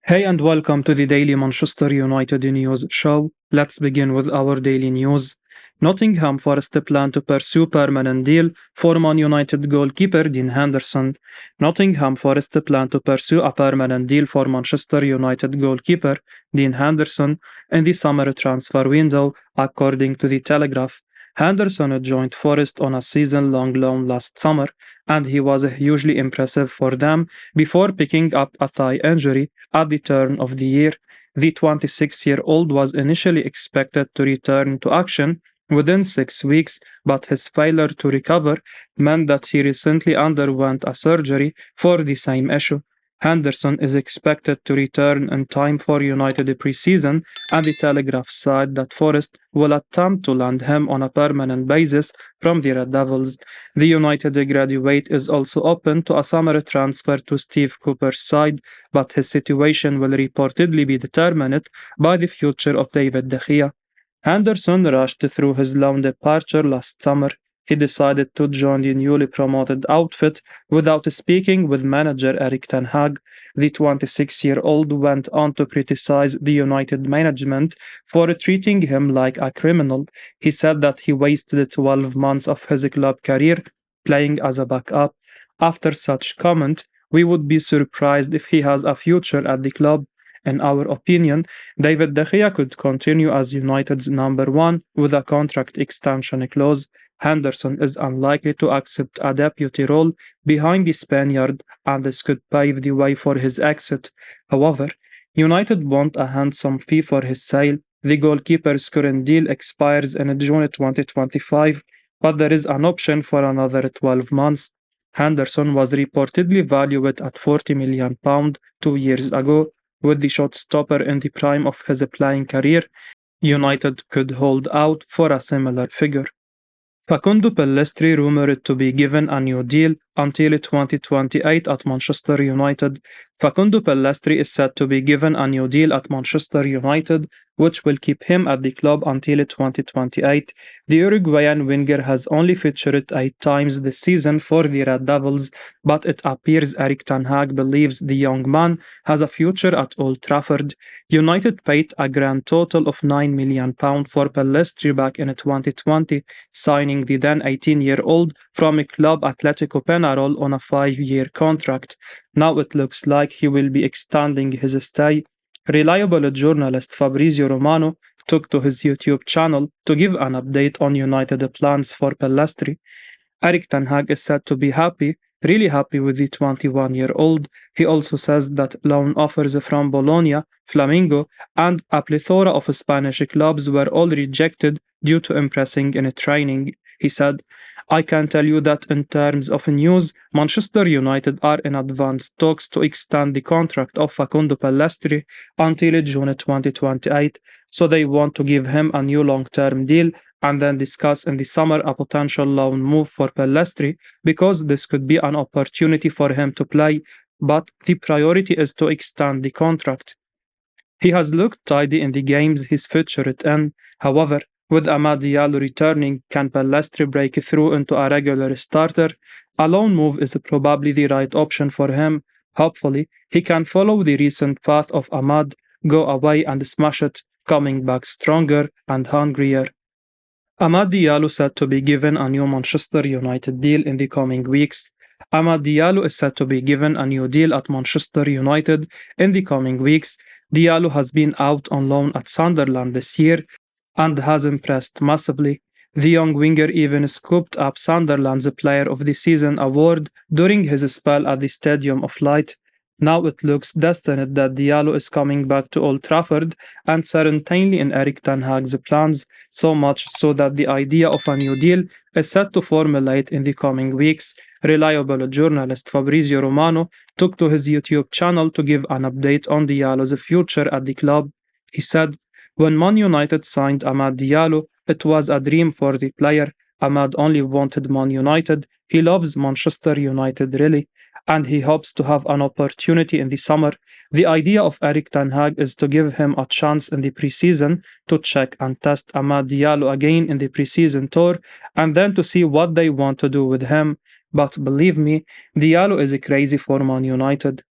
Hey and welcome to the Daily Manchester United News Show. Let's begin with our daily news. Nottingham Forest plan to pursue permanent deal for Man United goalkeeper Dean Henderson. Nottingham Forest plan to pursue a permanent deal for Manchester United goalkeeper Dean Henderson in the summer transfer window, according to the Telegraph. Henderson joined Forest on a season-long loan last summer, and he was hugely impressive for them before picking up a thigh injury at the turn of the year. The 26-year-old was initially expected to return to action within 6 weeks, but his failure to recover meant that he recently underwent a surgery for the same issue. Henderson is expected to return in time for United pre-season, and the Telegraph said that Forest will attempt to land him on a permanent basis from the Red Devils. The United graduate is also open to a summer transfer to Steve Cooper's side, but his situation will reportedly be determined by the future of David De Gea. Henderson rushed through his loan departure last summer. He decided to join the newly promoted outfit without speaking with manager Erik Ten Hag. The 26-year-old went on to criticize the United management for treating him like a criminal. He said that he wasted 12 months of his club career playing as a backup. After such comment, we would be surprised if he has a future at the club. In our opinion, David De Gea could continue as United's number one with a contract extension clause. Henderson is unlikely to accept a deputy role behind the Spaniard, and this could pave the way for his exit. However, United want a handsome fee for his sale. The goalkeeper's current deal expires in June 2025, but there is an option for another 12 months. Henderson was reportedly valued at £40 million 2 years ago. With the shot stopper in the prime of his playing career, United could hold out for a similar figure. Facundo Pellistri rumoured to be given a new deal until 2028 at Manchester United. Facundo Pellistri is said to be given a new deal at Manchester United, which will keep him at the club until 2028. The Uruguayan winger has only featured 8 times this season for the Red Devils, but it appears Erik Ten Hag believes the young man has a future at Old Trafford. United paid a grand total of £9 million for Pellistri back in 2020, signing the then 18-year-old from Club Atletico Penarol on a 5-year contract. Now it looks like he will be extending his stay. Reliable journalist Fabrizio Romano took to his YouTube channel to give an update on United plans for Pellistri. Erik Ten Hag is said to be really happy with the 21-year-old. He also says that loan offers from Bologna, Flamengo, and a plethora of Spanish clubs were all rejected due to impressing in training. He said, "I can tell you that in terms of news, Manchester United are in advanced talks to extend the contract of Facundo Pellistri until June 2028, so they want to give him a new long-term deal and then discuss in the summer a potential loan move for Pellistri because this could be an opportunity for him to play, but the priority is to extend the contract. He has looked tidy in the games he's featured in. However, with Ahmad Diallo returning, can Pellistri break through into a regular starter? A loan move is probably the right option for him. Hopefully, he can follow the recent path of Ahmad, go away and smash it, coming back stronger and hungrier." Ahmad Diallo said to be given a new Manchester United deal in the coming weeks. Ahmad Diallo is said to be given a new deal at Manchester United in the coming weeks. Diallo has been out on loan at Sunderland this year and has impressed massively. The young winger even scooped up Sunderland's Player of the Season award during his spell at the Stadium of Light. Now it looks destined that Diallo is coming back to Old Trafford and certainly in Erik Ten Hag's plans, so much so that the idea of a new deal is set to formulate in the coming weeks. Reliable journalist Fabrizio Romano took to his YouTube channel to give an update on Diallo's future at the club. He said, "When Man United signed Ahmad Diallo, it was a dream for the player. Ahmad only wanted Man United. He loves Manchester United really, and he hopes to have an opportunity in the summer. The idea of Erik Ten Hag is to give him a chance in the preseason to check and test Ahmad Diallo again in the preseason tour and then to see what they want to do with him. But believe me, Diallo is crazy for Man United."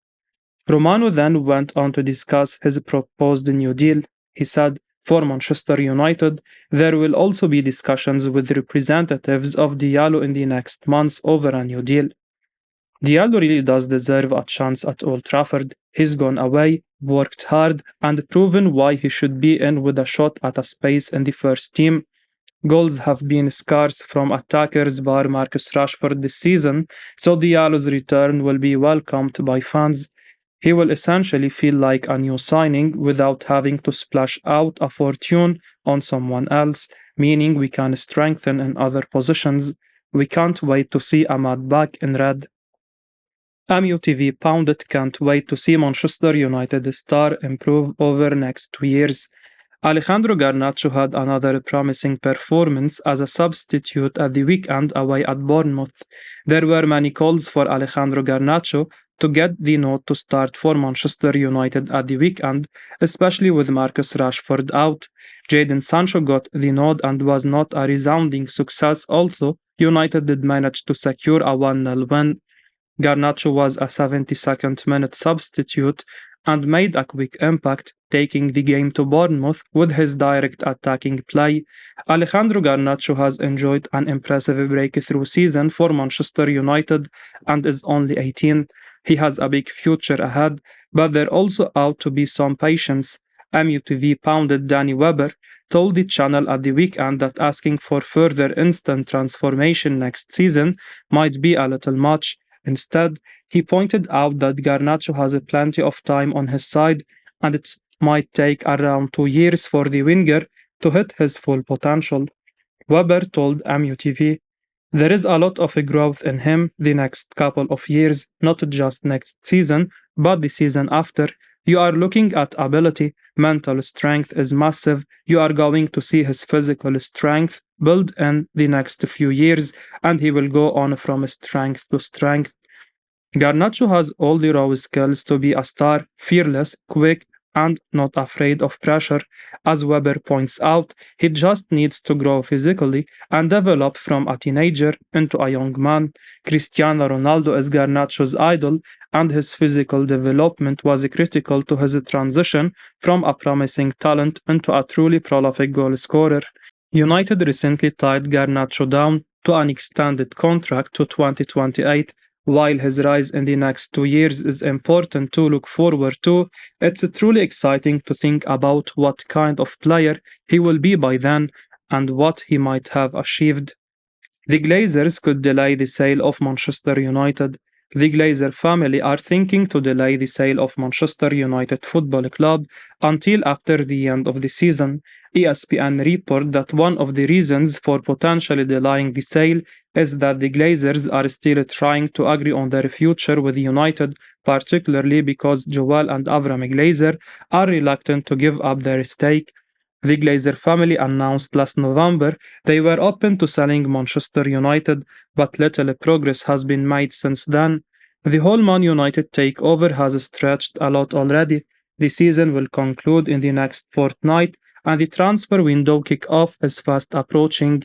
Romano then went on to discuss his proposed new deal. He said, for Manchester United, there will also be discussions with representatives of Diallo in the next months over a new deal. Diallo really does deserve a chance at Old Trafford. He's gone away, worked hard, and proven why he should be in with a shot at a space in the first team. Goals have been scarce from attackers bar Marcus Rashford this season, so Diallo's return will be welcomed by fans. He will essentially feel like a new signing without having to splash out a fortune on someone else, meaning we can strengthen in other positions. We can't wait to see Ahmad back in red. MUTV Pounded can't wait to see Manchester United star improve over next 2 years. Alejandro Garnacho had another promising performance as a substitute at the weekend away at Bournemouth. There were many calls for Alejandro Garnacho to get the nod to start for Manchester United at the weekend, especially with Marcus Rashford out. Jadon Sancho got the nod and was not a resounding success, although United did manage to secure a 1-0 win. Garnacho was a 72nd minute substitute and made a quick impact, taking the game to Bournemouth with his direct attacking play. Alejandro Garnacho has enjoyed an impressive breakthrough season for Manchester United and is only 18. He has a big future ahead, but there also ought to be some patience. MUTV Pounded Danny Webber told the channel at the weekend that asking for further instant transformation next season might be a little much. Instead, he pointed out that Garnacho has plenty of time on his side and it might take around 2 years for the winger to hit his full potential. Weber told MUTV, there is a lot of growth in him the next couple of years, not just next season, but the season after. You are looking at ability, mental strength is massive. You are going to see his physical strength build in the next few years, and he will go on from strength to strength. Garnacho has all the raw skills to be a star, fearless, quick, and not afraid of pressure. As Weber points out, he just needs to grow physically and develop from a teenager into a young man. Cristiano Ronaldo is Garnacho's idol, and his physical development was critical to his transition from a promising talent into a truly prolific goal scorer. United recently tied Garnacho down to an extended contract to 2028. While his rise in the next 2 years is important to look forward to, it's truly exciting to think about what kind of player he will be by then and what he might have achieved. The Glazers could delay the sale of Manchester United. The Glazer family are thinking to delay the sale of Manchester United Football Club until after the end of the season. ESPN report that one of the reasons for potentially delaying the sale is that the Glazers are still trying to agree on their future with United, particularly because Joel and Avram Glazer are reluctant to give up their stake. The Glazer family announced last November they were open to selling Manchester United, but little progress has been made since then. The whole Man United takeover has stretched a lot already. The season will conclude in the next fortnight, and the transfer window kick-off is fast approaching.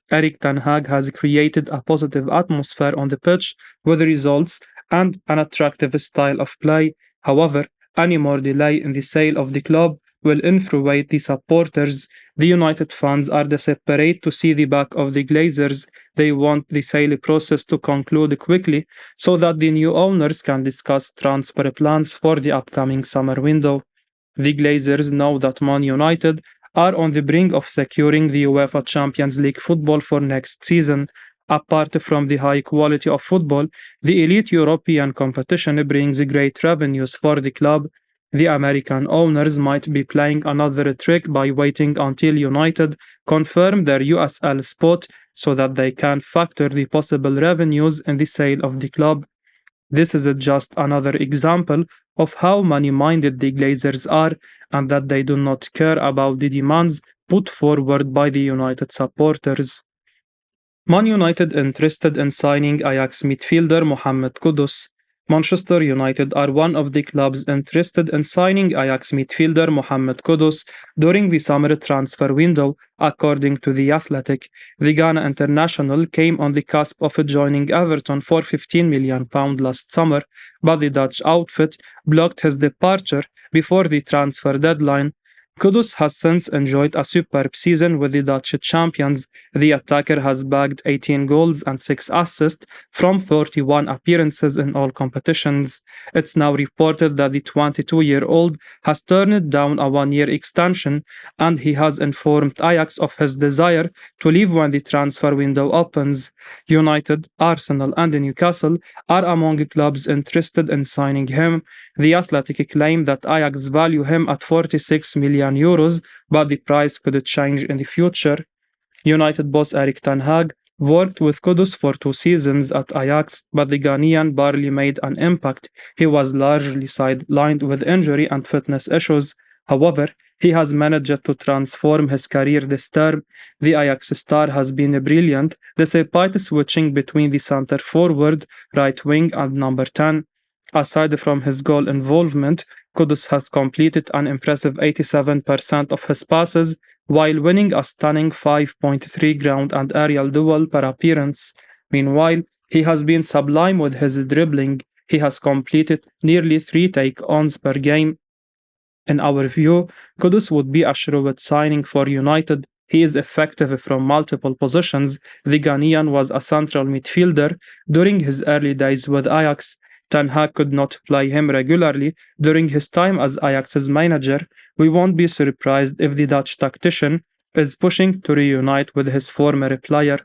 Erik Ten Hag has created a positive atmosphere on the pitch with results and an attractive style of play. However, any more delay in the sale of the club will infuriate the supporters. The United fans are desperate to see the back of the Glazers. They want the sale process to conclude quickly so that the new owners can discuss transfer plans for the upcoming summer window. The Glazers know that Man United are on the brink of securing the UEFA Champions League football for next season. Apart from the high quality of football, the elite European competition brings great revenues for the club. The American owners might be playing another trick by waiting until United confirm their USL spot so that they can factor the possible revenues in the sale of the club. This is just another example of how money-minded the Glazers are and that they do not care about the demands put forward by the United supporters. Man United interested in signing Ajax midfielder Mohamed Kudos. Manchester United are one of the clubs interested in signing Ajax midfielder Mohamed Kudos during the summer transfer window, according to The Athletic. The Ghana international came on the cusp of joining Everton for £15 million last summer, but the Dutch outfit blocked his departure before the transfer deadline. Kudos has since enjoyed a superb season with the Dutch champions. The attacker has bagged 18 goals and 6 assists from 41 appearances in all competitions. It's now reported that the 22-year-old has turned down a one-year extension, and he has informed Ajax of his desire to leave when the transfer window opens. United, Arsenal, and Newcastle are among clubs interested in signing him. The Athletic claim that Ajax value him at €46 million, but the price could change in the future. United boss Erik Ten Hag worked with Kudos for 2 seasons at Ajax, but the Ghanaian barely made an impact. He was largely sidelined with injury and fitness issues. However, he has managed to transform his career this term. The Ajax star has been brilliant, despite switching between the centre forward, right wing, and number 10. Aside from his goal involvement, Kudus has completed an impressive 87% of his passes while winning a stunning 5.3 ground and aerial duel per appearance. Meanwhile, he has been sublime with his dribbling. He has completed nearly 3 take-ons per game. In our view, Kudus would be a shrewd signing for United. He is effective from multiple positions. The Ghanaian was a central midfielder during his early days with Ajax. Ten Hag could not play him regularly during his time as Ajax's manager. We won't be surprised if the Dutch tactician is pushing to reunite with his former player.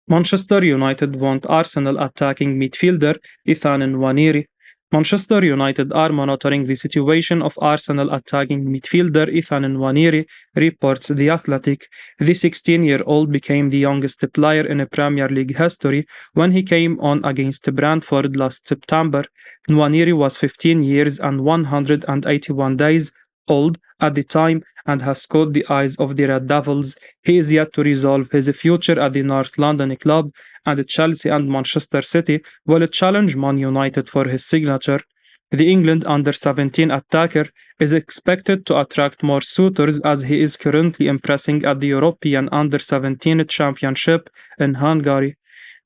Manchester United want Arsenal attacking midfielder Ethan Nwaneri. Manchester United are monitoring the situation of Arsenal attacking midfielder Ethan Nwaneri, reports The Athletic. The 16-year-old became the youngest player in Premier League history when he came on against Brentford last September. Nwaneri was 15 years and 181 days old at the time and has caught the eyes of the Red Devils. He is yet to resolve his future at the North London club, and Chelsea and Manchester City will challenge Man United for his signature. The England under-17 attacker is expected to attract more suitors as he is currently impressing at the European under-17 Championship in Hungary.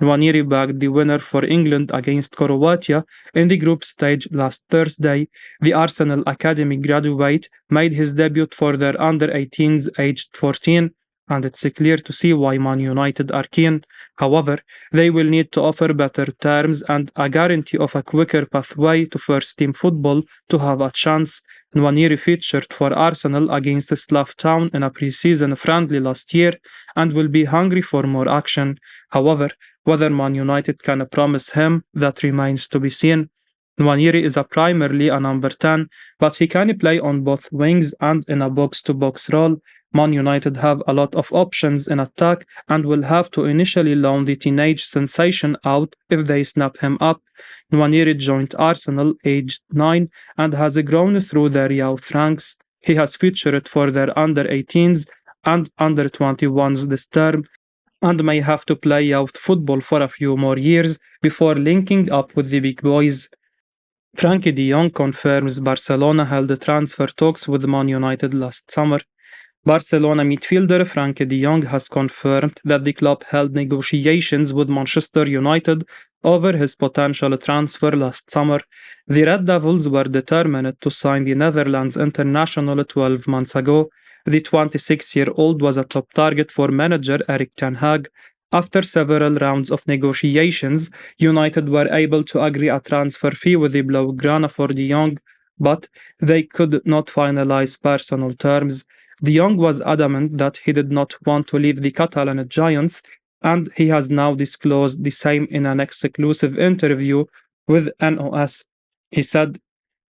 Nwaneri bagged the winner for England against Croatia in the group stage last Thursday. The Arsenal Academy graduate made his debut for their under-18s aged 14, and it's clear to see why Man United are keen. However, they will need to offer better terms and a guarantee of a quicker pathway to first-team football to have a chance. Nwaneri featured for Arsenal against Slav Town in a pre-season friendly last year and will be hungry for more action. However, whether Man United can promise him, that remains to be seen. Nwaneri is primarily a number 10, but he can play on both wings and in a box-to-box role. Man United have a lot of options in attack and will have to initially loan the teenage sensation out if they snap him up. Nwaneri joined Arsenal aged 9 and has grown through their youth ranks. He has featured for their under-18s and under-21s this term, and may have to play youth football for a few more years before linking up with the big boys. Frankie de Jong confirms Barcelona held transfer talks with Man United last summer. Barcelona midfielder Frankie de Jong has confirmed that the club held negotiations with Manchester United over his potential transfer last summer. The Red Devils were determined to sign the Netherlands international 12 months ago. The 26-year-old was a top target for manager Erik ten Hag. After several rounds of negotiations, United were able to agree a transfer fee with the Blaugrana for de Jong, but they could not finalize personal terms. De Jong was adamant that he did not want to leave the Catalan Giants, and he has now disclosed the same in an exclusive interview with NOS. He said,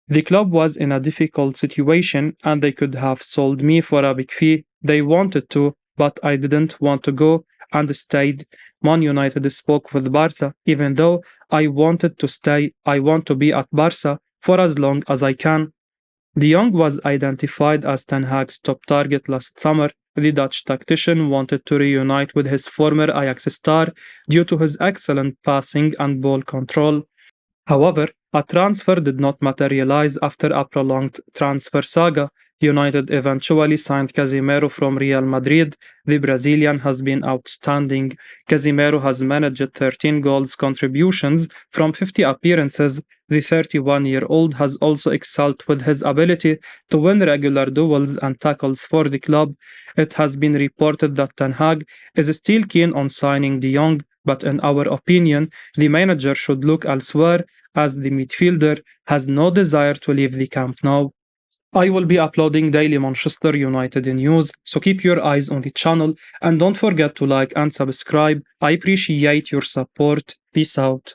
"The club was in a difficult situation and they could have sold me for a big fee. They wanted to, but I didn't want to go and stayed. Man United spoke with Barca. Even though I wanted to stay, I want to be at Barca for as long as I can." De Jong was identified as Ten Hag's top target last summer. The Dutch tactician wanted to reunite with his former Ajax star due to his excellent passing and ball control. However, A transfer did not materialize after a prolonged transfer saga. United eventually signed Casemiro from Real Madrid. The Brazilian has been outstanding. Casemiro has managed 13 goals contributions from 50 appearances. The 31-year-old has also excelled with his ability to win regular duels and tackles for the club. It has been reported that Ten Hag is still keen on signing De Jong, but in our opinion, the manager should look elsewhere as the midfielder has no desire to leave the Camp Nou. I will be uploading daily Manchester United news, so keep your eyes on the channel and don't forget to like and subscribe. I appreciate your support. Peace out.